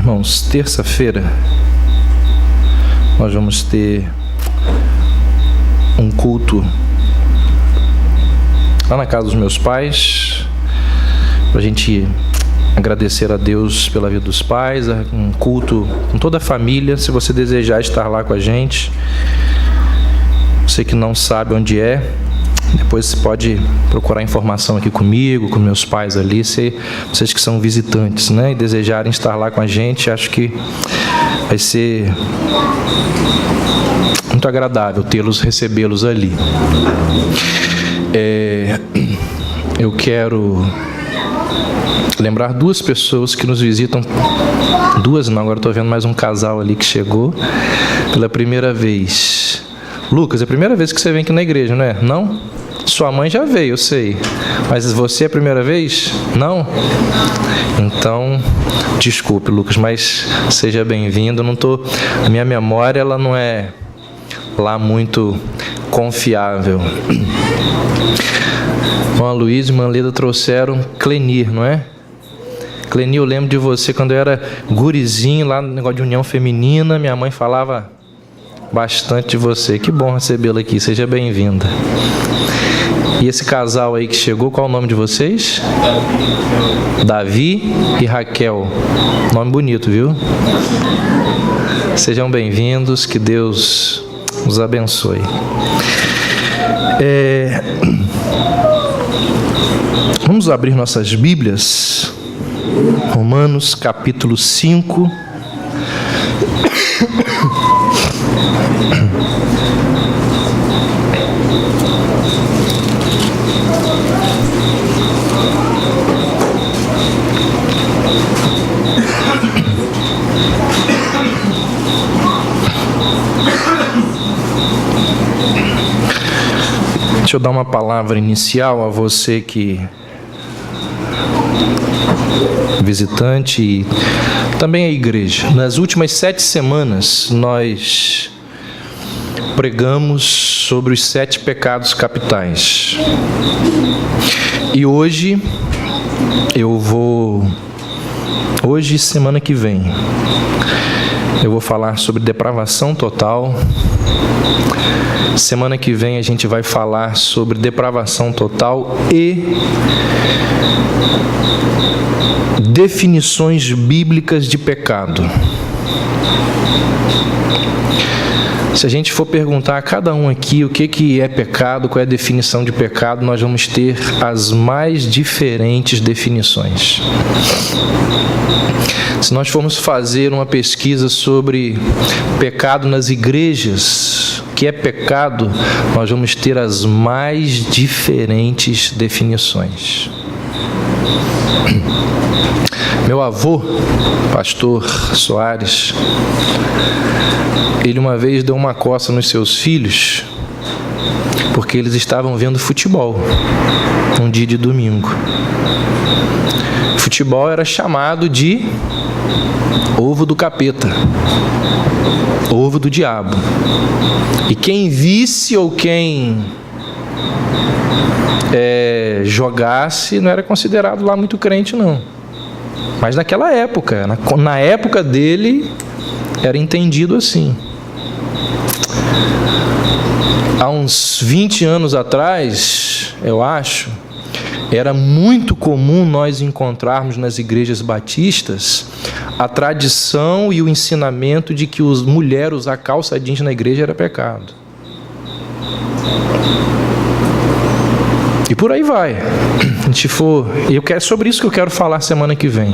Irmãos, terça-feira nós vamos ter um culto lá na casa dos meus pais, para a gente agradecer a Deus pela vida dos pais, um culto com toda a família. Se você desejar estar lá com a gente, você que não sabe onde é, depois você pode procurar informação aqui comigo, com meus pais ali, vocês que são visitantes, né, e desejarem estar lá com a gente, acho que vai ser muito agradável recebê-los ali. Eu quero lembrar duas pessoas que nos visitam, agora estou vendo mais um casal ali que chegou pela primeira vez. Lucas, é a primeira vez que você vem aqui na igreja, não é? Não? Sua mãe já veio, eu sei. Mas você é a primeira vez? Não? Então, desculpe, Lucas, mas seja bem-vindo. A minha memória ela não é lá muito confiável. Irmã Luiz e irmã Leda trouxeram Clenir, não é? Clenir, eu lembro de você quando eu era gurizinho, lá no negócio de união feminina, minha mãe falava bastante de você. Que bom recebê-la aqui, seja bem-vinda. E esse casal aí que chegou, qual é o nome de vocês? Davi e Raquel. Nome bonito, viu? Sejam bem-vindos, que Deus os abençoe. Vamos abrir nossas Bíblias. Romanos capítulo 5. Deixa eu dar uma palavra inicial a você que visitante e também a igreja. Nas últimas 7 semanas nós pregamos sobre os 7 pecados capitais. E hoje e semana que vem, eu vou falar sobre depravação total. Semana que vem a gente vai falar sobre depravação total e definições bíblicas de pecado. Se a gente for perguntar a cada um aqui o que é pecado, qual é a definição de pecado, nós vamos ter as mais diferentes definições. Se nós formos fazer uma pesquisa sobre pecado nas igrejas, o que é pecado, nós vamos ter as mais diferentes definições. Meu avô, pastor Soares, ele uma vez deu uma coça nos seus filhos porque eles estavam vendo futebol um dia de domingo. Futebol era chamado de ovo do capeta, ovo do diabo. E quem visse ou quem jogasse não era considerado lá muito crente, não. Mas naquela época, na época dele, era entendido assim. Há uns 20 anos atrás, eu acho, era muito comum nós encontrarmos nas igrejas batistas a tradição e o ensinamento de que mulher usar calça jeans na igreja era pecado. E por aí vai. É sobre isso que eu quero falar semana que vem.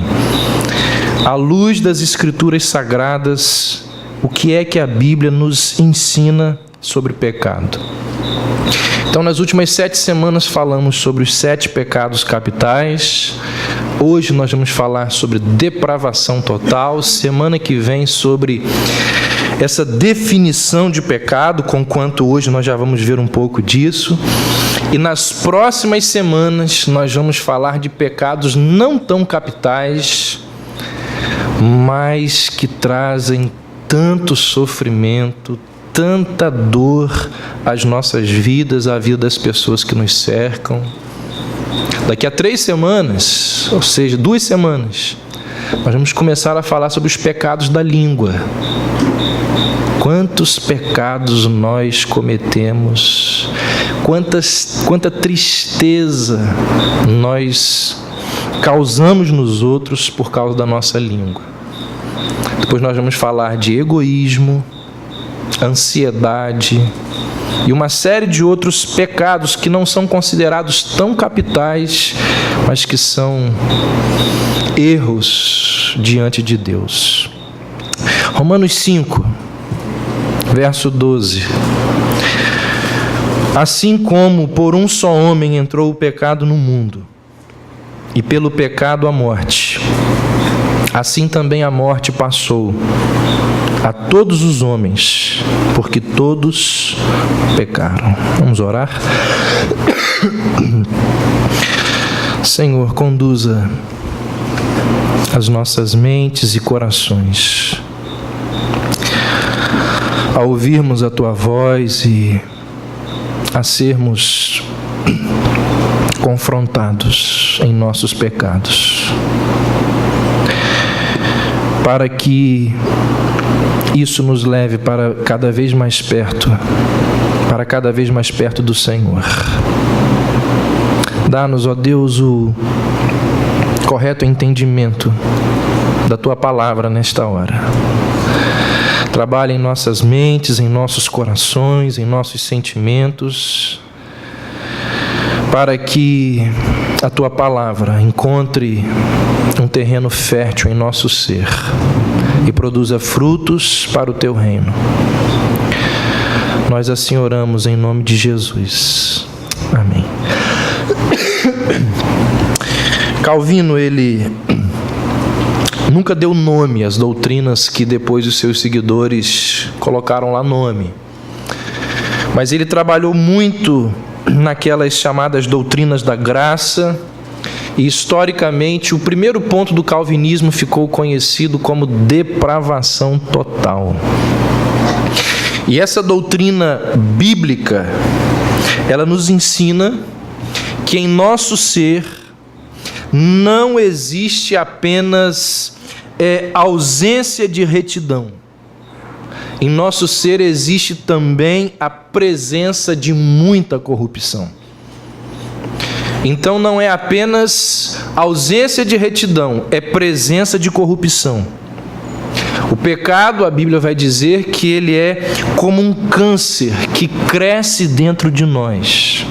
À luz das Escrituras Sagradas, o que é que a Bíblia nos ensina sobre pecado? Então, nas últimas 7 semanas falamos sobre os 7 pecados capitais. Hoje nós vamos falar sobre depravação total. Semana que vem sobre essa definição de pecado, conquanto hoje nós já vamos ver um pouco disso. E nas próximas semanas nós vamos falar de pecados não tão capitais, mas que trazem tanto sofrimento, tanta dor às nossas vidas, à vida das pessoas que nos cercam. Daqui a 3 semanas, ou seja, 2 semanas, Nós vamos começar a falar sobre os pecados da língua. Quantos pecados nós cometemos, quanta tristeza nós causamos nos outros por causa da nossa língua. Depois nós vamos falar de egoísmo, ansiedade e uma série de outros pecados que não são considerados tão capitais, mas que são erros diante de Deus. Romanos 5, verso 12. Assim como por um só homem entrou o pecado no mundo, e pelo pecado a morte, assim também a morte passou a todos os homens, porque todos pecaram. Vamos orar? Senhor, conduza as nossas mentes e corações a ouvirmos a Tua voz e a sermos confrontados em nossos pecados, para que isso nos leve para cada vez mais perto do Senhor. Dá-nos, ó Deus, o correto entendimento da Tua palavra nesta hora. Trabalha em nossas mentes, em nossos corações, em nossos sentimentos, para que a Tua palavra encontre um terreno fértil em nosso ser e produza frutos para o Teu reino. Nós assim oramos em nome de Jesus. Amém. Calvino, ele nunca deu nome às doutrinas que depois os seus seguidores colocaram lá nome. Mas ele trabalhou muito naquelas chamadas doutrinas da graça, e historicamente o primeiro ponto do calvinismo ficou conhecido como depravação total. E essa doutrina bíblica, ela nos ensina que em nosso ser não existe apenas ausência de retidão. Em nosso ser existe também a presença de muita corrupção. Então não é apenas ausência de retidão, é presença de corrupção. O pecado, a Bíblia vai dizer que ele é como um câncer que cresce dentro de nós.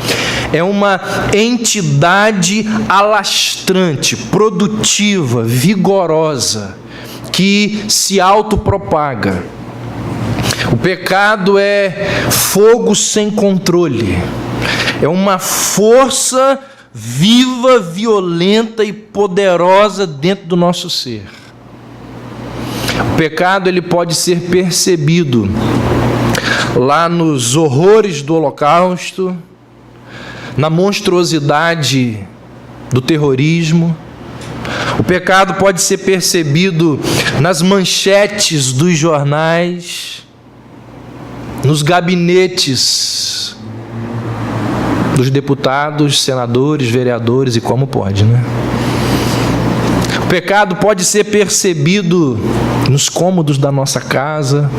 É uma entidade alastrante, produtiva, vigorosa, que se autopropaga. O pecado é fogo sem controle. É uma força viva, violenta e poderosa dentro do nosso ser. O pecado, ele pode ser percebido lá nos horrores do Holocausto, na monstruosidade do terrorismo. O pecado pode ser percebido nas manchetes dos jornais, nos gabinetes dos deputados, senadores, vereadores e como pode, né? O pecado pode ser percebido nos cômodos da nossa casa,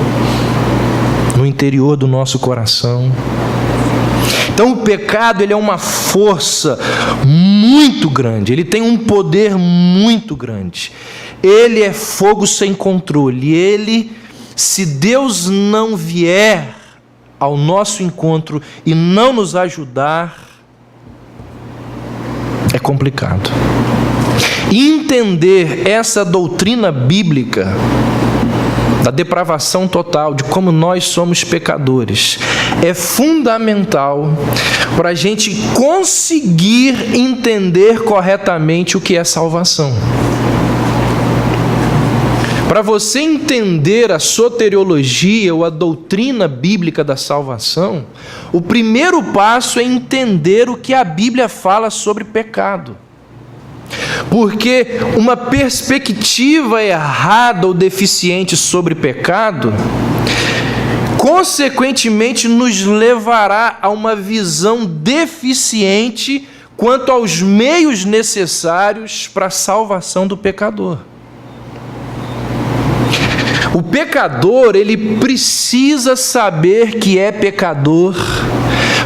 no interior do nosso coração. Então o pecado, ele é uma força muito grande, ele tem um poder muito grande. Ele é fogo sem controle. Ele, se Deus não vier ao nosso encontro e não nos ajudar, é complicado. Entender essa doutrina bíblica da depravação total, de como nós somos pecadores, é fundamental para a gente conseguir entender corretamente o que é salvação. Para você entender a soteriologia ou a doutrina bíblica da salvação, o primeiro passo é entender o que a Bíblia fala sobre pecado. Porque uma perspectiva errada ou deficiente sobre pecado, consequentemente, nos levará a uma visão deficiente quanto aos meios necessários para a salvação do pecador. O pecador, ele precisa saber que é pecador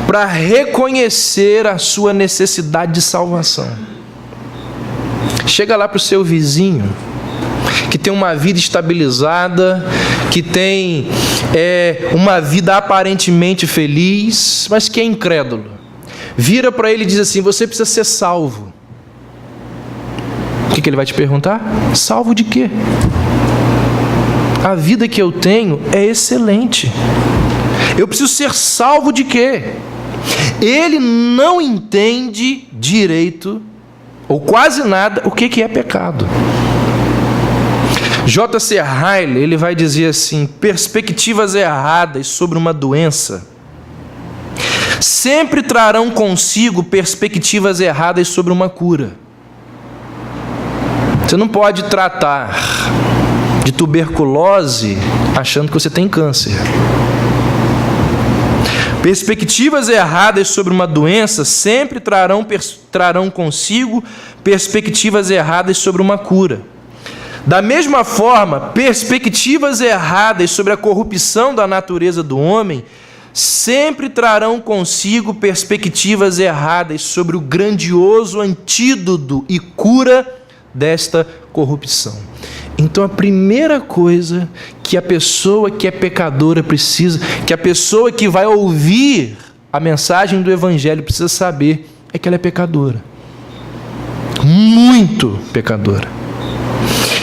para reconhecer a sua necessidade de salvação. Chega lá para o seu vizinho, que tem uma vida estabilizada, que tem uma vida aparentemente feliz, mas que é incrédulo. Vira para ele e diz assim: você precisa ser salvo. O que ele vai te perguntar? Salvo de quê? A vida que eu tenho é excelente. Eu preciso ser salvo de quê? Ele não entende direito, ou quase nada, o que é pecado. J.C. Ryle, ele vai dizer assim: perspectivas erradas sobre uma doença sempre trarão consigo perspectivas erradas sobre uma cura. Você não pode tratar de tuberculose achando que você tem câncer. Perspectivas erradas sobre uma doença sempre trarão consigo perspectivas erradas sobre uma cura. Da mesma forma, perspectivas erradas sobre a corrupção da natureza do homem sempre trarão consigo perspectivas erradas sobre o grandioso antídoto e cura desta corrupção. Então, a primeira coisa que a pessoa que é pecadora precisa, que a pessoa que vai ouvir a mensagem do Evangelho precisa saber, é que ela é pecadora. Muito pecadora.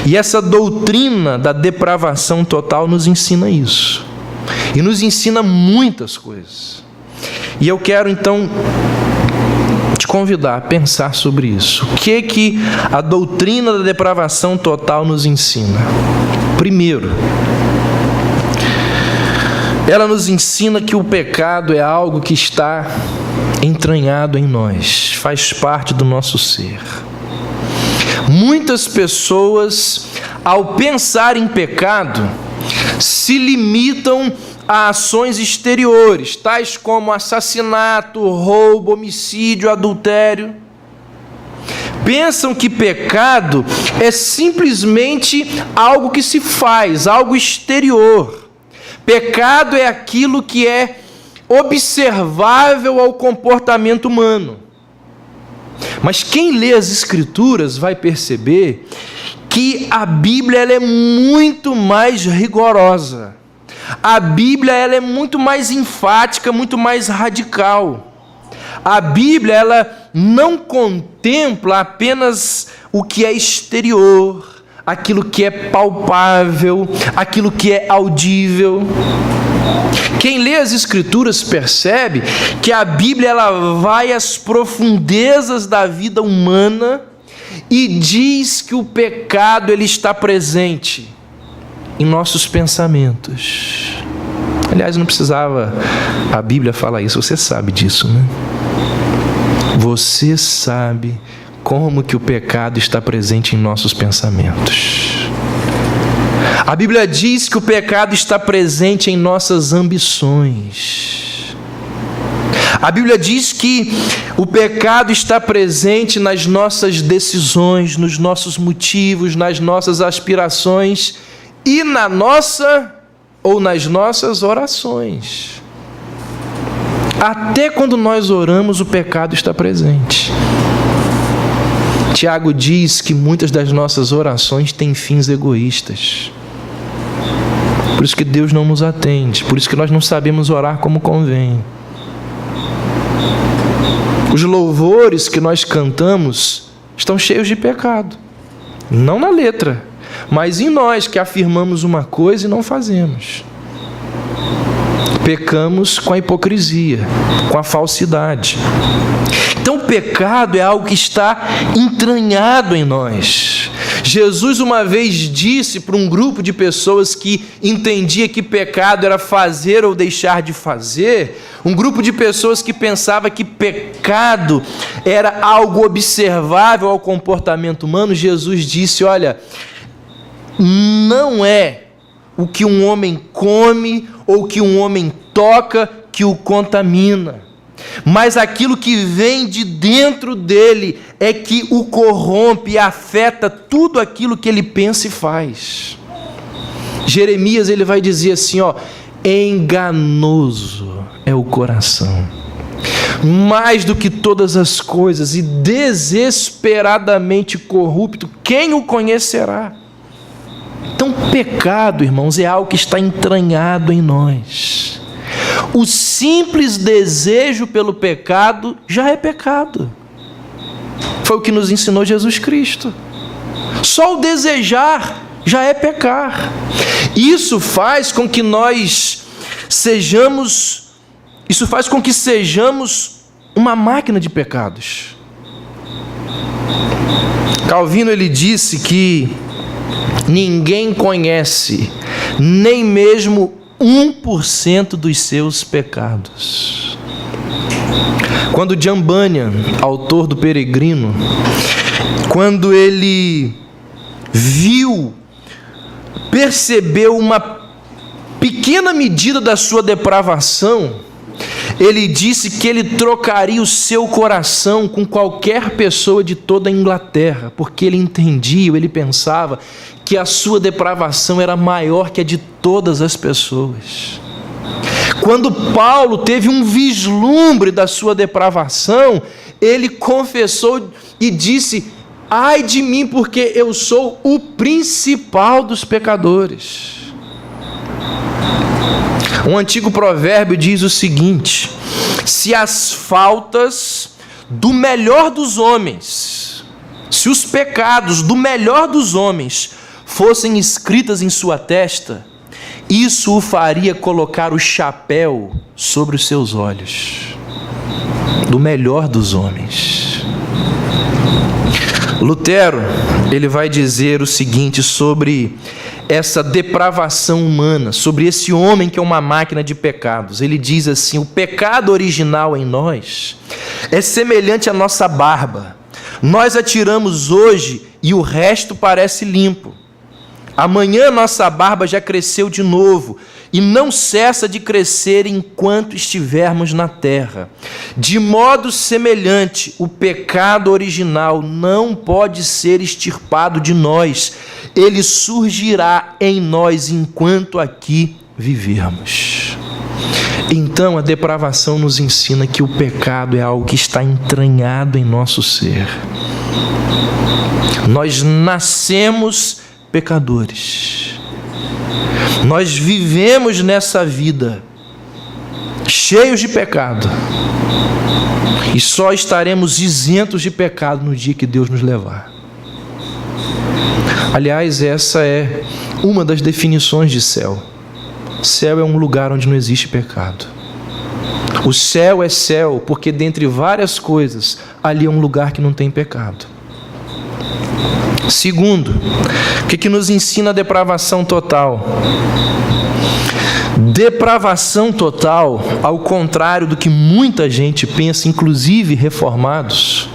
E essa doutrina da depravação total nos ensina isso. E nos ensina muitas coisas. E eu quero, então, te convidar a pensar sobre isso. O que a doutrina da depravação total nos ensina? Primeiro, ela nos ensina que o pecado é algo que está entranhado em nós, faz parte do nosso ser. Muitas pessoas, ao pensar em pecado, se limitam a ações exteriores, tais como assassinato, roubo, homicídio, adultério. Pensam que pecado é simplesmente algo que se faz, algo exterior. Pecado é aquilo que é observável ao comportamento humano. Mas quem lê as Escrituras vai perceber que a Bíblia ela é muito mais rigorosa. A Bíblia ela é muito mais enfática, muito mais radical. A Bíblia ela não contempla apenas o que é exterior, aquilo que é palpável, aquilo que é audível. Quem lê as Escrituras percebe que a Bíblia ela vai às profundezas da vida humana e diz que o pecado ele está presente em nossos pensamentos. Aliás, não precisava a Bíblia falar isso, você sabe disso, né? Você sabe como que o pecado está presente em nossos pensamentos. A Bíblia diz que o pecado está presente em nossas ambições. A Bíblia diz que o pecado está presente nas nossas decisões, nos nossos motivos, nas nossas aspirações e nas nossas orações. Até quando nós oramos, o pecado está presente. Tiago diz que muitas das nossas orações têm fins egoístas. Por isso que Deus não nos atende, por isso que nós não sabemos orar como convém. Os louvores que nós cantamos estão cheios de pecado. Não na letra, mas em nós que afirmamos uma coisa e não fazemos. Pecamos com a hipocrisia, com a falsidade. Então o pecado é algo que está entranhado em nós. Jesus uma vez disse para um grupo de pessoas que entendia que pecado era fazer ou deixar de fazer, um grupo de pessoas que pensava que pecado era algo observável ao comportamento humano, Jesus disse: olha, não é o que um homem come ou que um homem toca que o contamina, mas aquilo que vem de dentro dele é que o corrompe e afeta tudo aquilo que ele pensa e faz. Jeremias ele vai dizer assim, enganoso é o coração, mais do que todas as coisas, e desesperadamente corrupto, quem o conhecerá? Então, pecado, irmãos, é algo que está entranhado em nós. O simples desejo pelo pecado já é pecado. Foi o que nos ensinou Jesus Cristo. Só o desejar já é pecar. Isso faz com que sejamos uma máquina de pecados. Calvino ele disse que ninguém conhece nem mesmo 1% dos seus pecados. Quando John Bunyan, autor do Peregrino, quando ele percebeu uma pequena medida da sua depravação, ele disse que ele trocaria o seu coração com qualquer pessoa de toda a Inglaterra, porque ele entendia, ele pensava que a sua depravação era maior que a de todas as pessoas. Quando Paulo teve um vislumbre da sua depravação, ele confessou e disse: ai de mim, porque eu sou o principal dos pecadores. Um antigo provérbio diz o seguinte: se as faltas do melhor dos homens, se os pecados do melhor dos homens fossem escritas em sua testa, isso o faria colocar o chapéu sobre os seus olhos. Do melhor dos homens. Lutero, ele vai dizer o seguinte sobre essa depravação humana, sobre esse homem que é uma máquina de pecados. Ele diz assim: o pecado original em nós é semelhante à nossa barba. Nós a tiramos hoje e o resto parece limpo. Amanhã nossa barba já cresceu de novo e não cessa de crescer enquanto estivermos na terra. De modo semelhante, o pecado original não pode ser extirpado de nós. Ele surgirá em nós enquanto aqui vivermos. Então, a depravação nos ensina que o pecado é algo que está entranhado em nosso ser. Nós nascemos pecadores. Nós vivemos nessa vida cheios de pecado e só estaremos isentos de pecado no dia que Deus nos levar. Aliás, essa é uma das definições de céu. Céu é um lugar onde não existe pecado. O céu é céu porque dentre várias coisas ali é um lugar que não tem pecado. Segundo, o que nos ensina a depravação total? Depravação total, ao contrário do que muita gente pensa, inclusive reformados,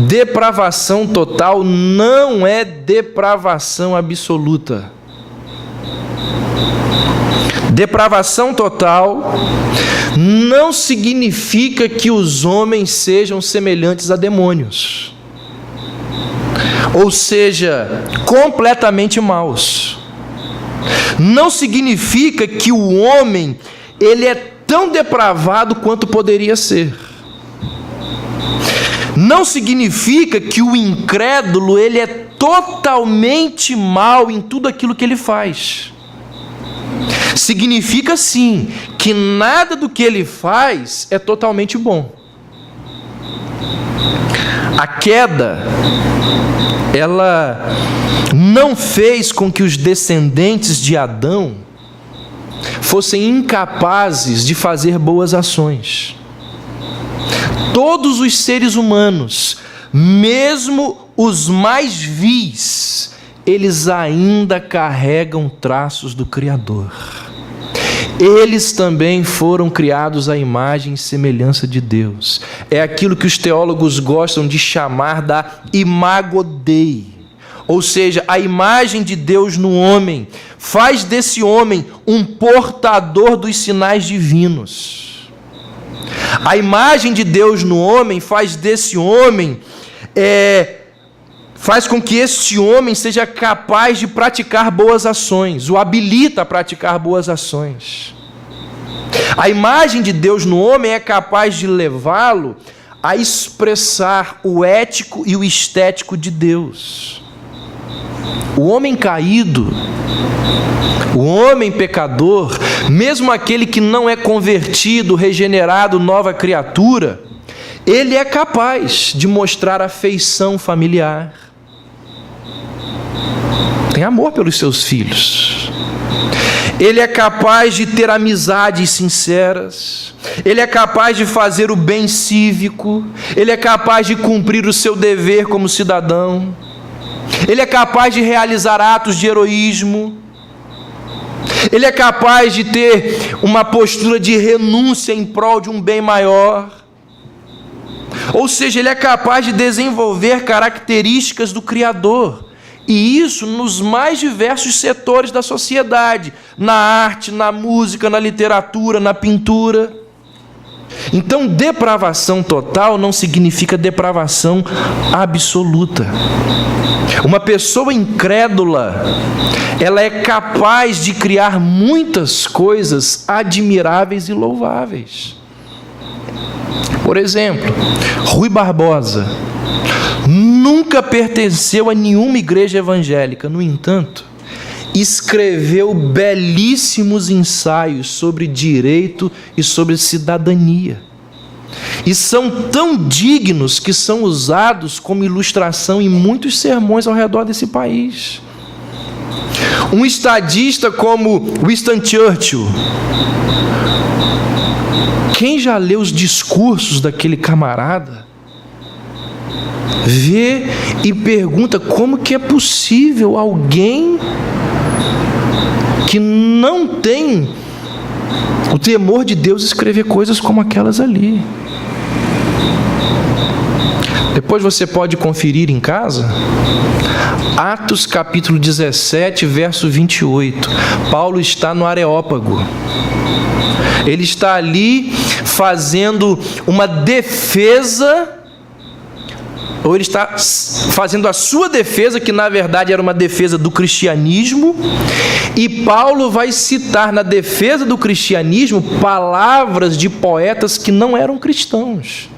depravação total não é depravação absoluta. Depravação total não significa que os homens sejam semelhantes a demônios, ou seja, completamente maus. Não significa que o homem ele é tão depravado quanto poderia ser. Não significa que o incrédulo ele é totalmente mau em tudo aquilo que ele faz. Significa sim que nada do que ele faz é totalmente bom. A queda, ela não fez com que os descendentes de Adão fossem incapazes de fazer boas ações. Todos os seres humanos, mesmo os mais vis, eles ainda carregam traços do Criador. Eles também foram criados à imagem e semelhança de Deus. É aquilo que os teólogos gostam de chamar da imago Dei. Ou seja, a imagem de Deus no homem faz desse homem um portador dos sinais divinos. A imagem de Deus no homem faz desse homem faz com que este homem seja capaz de praticar boas ações, o habilita a praticar boas ações. A imagem de Deus no homem é capaz de levá-lo a expressar o ético e o estético de Deus. O homem caído, o homem pecador, mesmo aquele que não é convertido, regenerado, nova criatura, ele é capaz de mostrar afeição familiar. Tem amor pelos seus filhos. Ele é capaz de ter amizades sinceras. Ele é capaz de fazer o bem cívico. Ele é capaz de cumprir o seu dever como cidadão. Ele é capaz de realizar atos de heroísmo. Ele é capaz de ter uma postura de renúncia em prol de um bem maior. Ou seja, ele é capaz de desenvolver características do Criador. E isso nos mais diversos setores da sociedade, na arte, na música, na literatura, na pintura. Então, depravação total não significa depravação absoluta. Uma pessoa incrédula, ela é capaz de criar muitas coisas admiráveis e louváveis. Por exemplo, Rui Barbosa nunca pertenceu a nenhuma igreja evangélica. No entanto, escreveu belíssimos ensaios sobre direito e sobre cidadania. E são tão dignos que são usados como ilustração em muitos sermões ao redor desse país. Um estadista como Winston Churchill, quem já leu os discursos daquele camarada, vê e pergunta como que é possível alguém que não tem o temor de Deus escrever coisas como aquelas ali. Depois você pode conferir em casa, Atos capítulo 17, verso 28. Paulo está no Areópago. Ele está ali fazendo uma defesa, ou ele está fazendo a sua defesa, que na verdade era uma defesa do cristianismo, e Paulo vai citar na defesa do cristianismo palavras de poetas que não eram cristãos.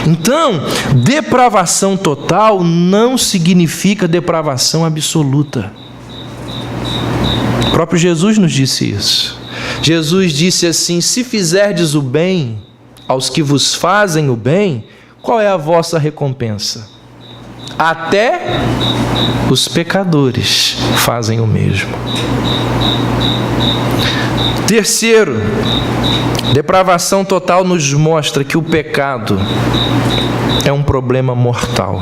Então, depravação total não significa depravação absoluta. O próprio Jesus nos disse isso. Jesus disse assim: se fizerdes o bem aos que vos fazem o bem, qual é a vossa recompensa? Até os pecadores fazem o mesmo. Terceiro, depravação total nos mostra que o pecado é um problema mortal.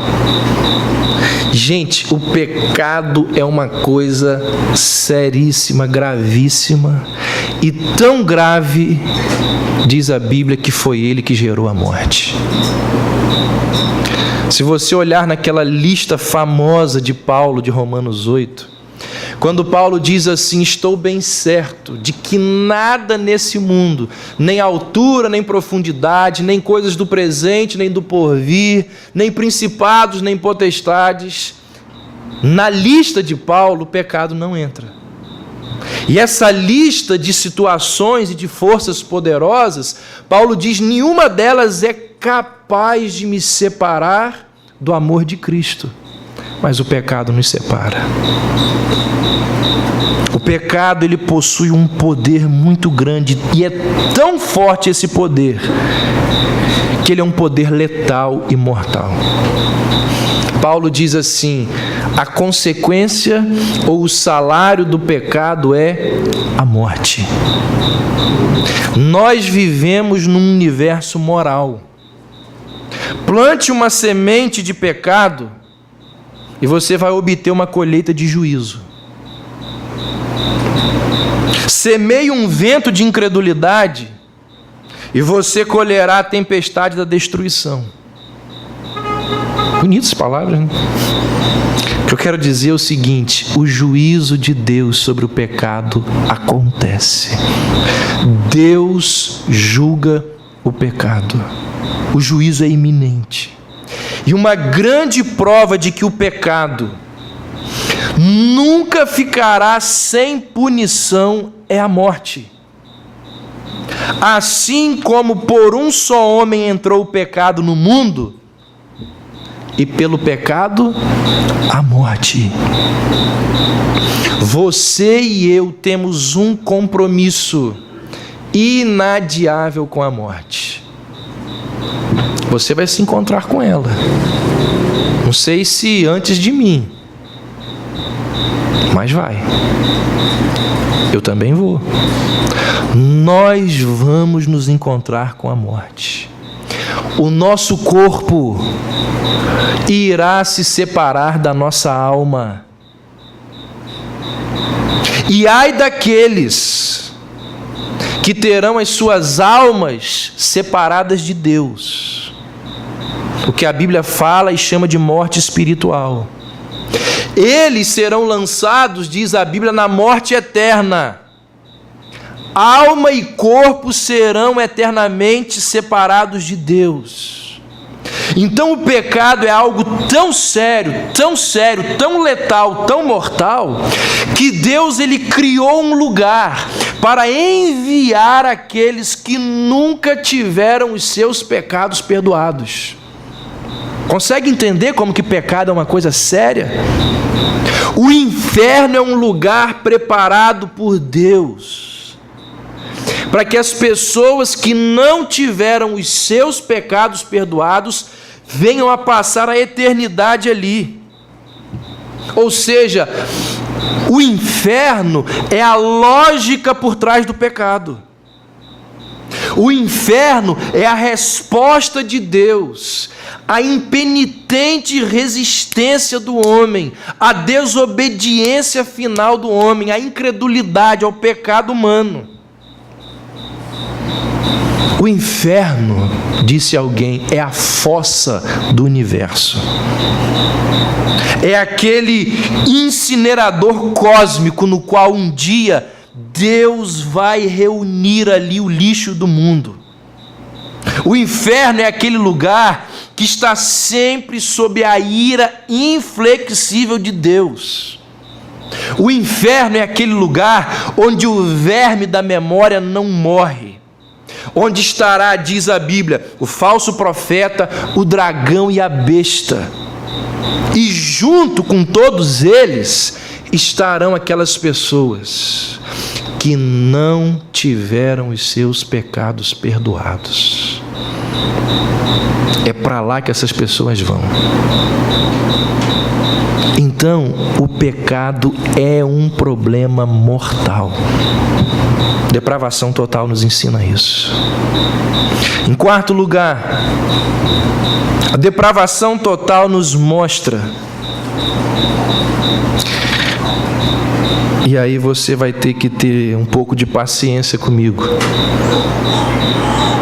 Gente, o pecado é uma coisa seríssima, gravíssima, e tão grave, diz a Bíblia, que foi ele que gerou a morte. Se você olhar naquela lista famosa de Paulo, de Romanos 8, quando Paulo diz assim: estou bem certo de que nada nesse mundo, nem altura, nem profundidade, nem coisas do presente, nem do porvir, nem principados, nem potestades, na lista de Paulo o pecado não entra. E essa lista de situações e de forças poderosas, Paulo diz: nenhuma delas é capaz de me separar do amor de Cristo, mas o pecado nos separa. O pecado, ele possui um poder muito grande, e é tão forte esse poder, que ele é um poder letal e mortal. Paulo diz assim: a consequência ou o salário do pecado é a morte. Nós vivemos num universo moral. Plante uma semente de pecado e você vai obter uma colheita de juízo. Semeie um vento de incredulidade e você colherá a tempestade da destruição. Bonitas palavras, né? O que eu quero dizer é o seguinte: o juízo de Deus sobre o pecado acontece. Deus julga o pecado. O juízo é iminente. E uma grande prova de que o pecado nunca ficará sem punição é a morte. Assim como por um só homem entrou o pecado no mundo, e pelo pecado a morte. Você e eu temos um compromisso inadiável com a morte. Você vai se encontrar com ela. Não sei se antes de mim, mas vai. Eu também vou. Nós vamos nos encontrar com a morte. O nosso corpo irá se separar da nossa alma. E ai daqueles que terão as suas almas separadas de Deus. O que a Bíblia fala e chama de morte espiritual. Eles serão lançados, diz a Bíblia, na morte eterna. Alma e corpo serão eternamente separados de Deus. Então o pecado é algo tão sério, tão letal, tão mortal, que Deus ele criou um lugar para enviar aqueles que nunca tiveram os seus pecados perdoados. Consegue entender como que pecado é uma coisa séria? O inferno é um lugar preparado por Deus para que as pessoas que não tiveram os seus pecados perdoados venham a passar a eternidade ali. Ou seja, o inferno é a lógica por trás do pecado. O inferno é a resposta de Deus à impenitente resistência do homem, à desobediência final do homem, à incredulidade, ao pecado humano. O inferno, disse alguém, é a fossa do universo. É aquele incinerador cósmico no qual um dia Deus vai reunir ali o lixo do mundo. O inferno é aquele lugar que está sempre sob a ira inflexível de Deus. O inferno é aquele lugar onde o verme da memória não morre. Onde estará, diz a Bíblia, o falso profeta, o dragão e a besta. E junto com todos eles estarão aquelas pessoas que não tiveram os seus pecados perdoados. É para lá que essas pessoas vão. Então, o pecado é um problema mortal. Depravação total nos ensina isso. Em quarto lugar, a depravação total nos mostra. E aí você vai ter que ter um pouco de paciência comigo.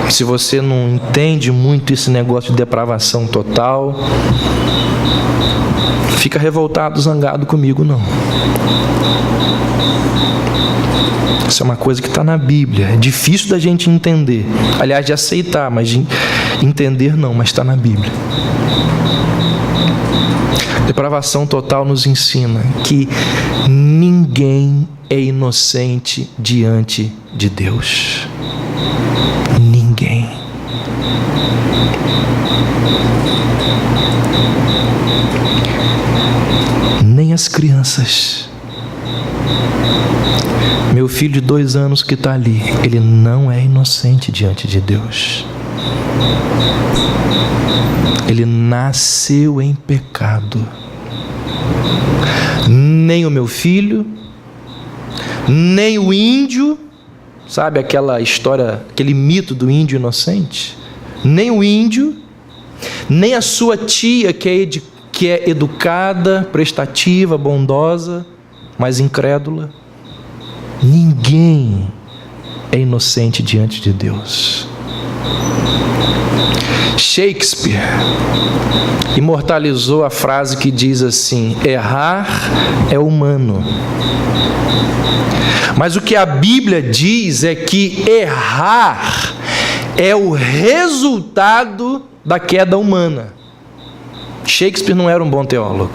Se você não entende muito esse negócio de depravação total, fica revoltado, zangado comigo, não. Isso é uma coisa que está na Bíblia. É difícil da gente entender. Aliás, de aceitar, mas de entender não, mas está na Bíblia. Depravação total nos ensina que ninguém é inocente diante de Deus. Ninguém. Nem as crianças. Meu filho de 2 anos que está ali, ele não é inocente diante de Deus. Ele nasceu em pecado. Nem o meu filho, nem o índio, sabe aquela história, aquele mito do índio inocente? Nem o índio, nem a sua tia que é educada, prestativa, bondosa, mas incrédula. Ninguém é inocente diante de Deus. Shakespeare imortalizou a frase que diz assim: errar é humano. Mas o que a Bíblia diz é que errar é o resultado da queda humana. Shakespeare não era um bom teólogo.